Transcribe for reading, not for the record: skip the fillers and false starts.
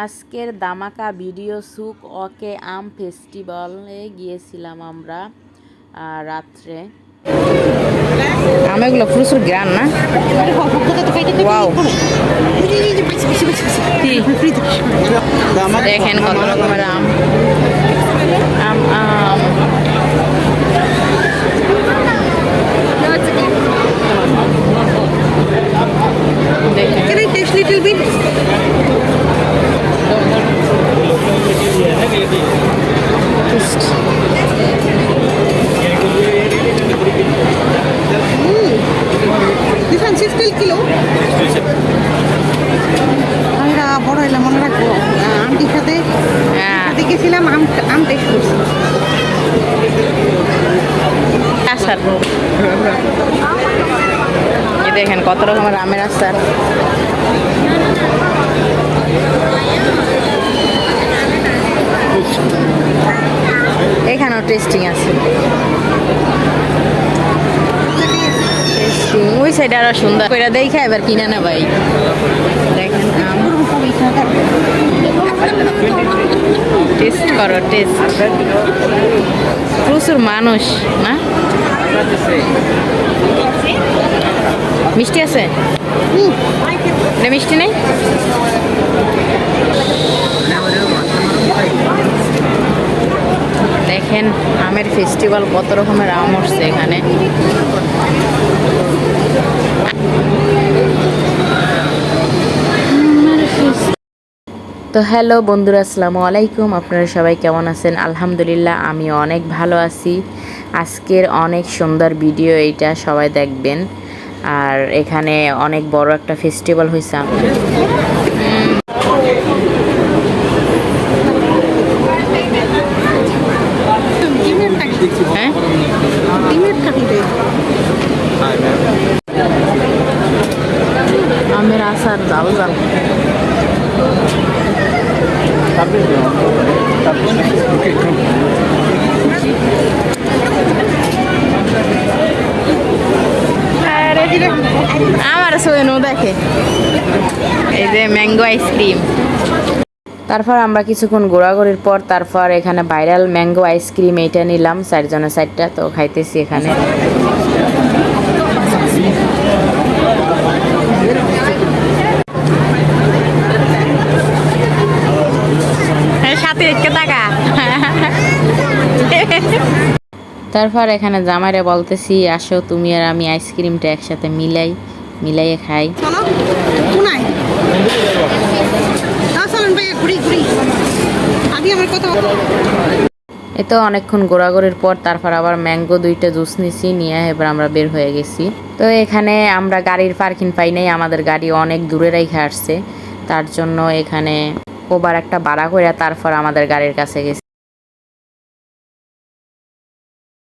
আজকের দামাকা ভিডিও সুক ওকে আম ফেস্টিভ্যালে গিয়েছিলাম আমরা রাত্রে। আমেগুলো প্রচুর গ্রান না? ওয়াও, দেখেন কত রকমের আম। আম আম বড় হইলে মনে রাখবো আমটির সাথে গেছিলাম, আম টেস্ট করছি। আচার দেখেন কত রকমের আমের আচার। এখানেও টেস্টিং আছে, ওই সাইডে আরো সুন্দর করে দেখে এবার কিনে না ভাই। দেখেন টেস্ট করো, টেস্ট। প্রচুর মানুষ না? মিষ্টি আছে? মিষ্টি নেই? দেখেন আমের ফেস্টিভ্যাল, কত রকমের আম উঠছে এখানে। তো হ্যালো বন্ধুরা, আসসালামু আলাইকুম। আপনারা সবাই কেমন আছেন? আলহামদুলিল্লাহ আমি অনেক ভালো আছি। আজকের অনেক সুন্দর ভিডিও এইটা, সবাই দেখবেন। আর এখানে অনেক বড় একটা ফেস্টিভ্যাল হয়েছে। হ্যাঁ, আমের আচার জাল জাল। আমার সোয়েনও দেখে এই যে ম্যাঙ্গো আইসক্রিম। তারপর আমরা কিছুক্ষণ ঘোরাঘুরির পর তারপর এখানে ভাইরাল ম্যাঙ্গো আইসক্রিম এইটা নিলাম, 4 জনের 4টা। তো খাইতেছি এখানে। সাথে একটু টাকা। তারপর এখানে জামাইরে বলতেছি, আসো তুমি আর আমি আইসক্রিমটা একসাথে মিলাইয়ে খাই। এ তো অনেকক্ষণ ঘোরাঘুরির পর তারপর আবার ম্যাঙ্গো 2টা জুস নিছি, নিয়ে এবার আমরা বের হয়ে গেছি। তো এখানে আমরা গাড়ির পার্কিং পাই নাই, আমাদের গাড়ি অনেক দূরে রেখে আসছে। তার জন্য এখানে ওবার একটা ভাড়া করে তারপর আমাদের গাড়ির কাছে গেছি।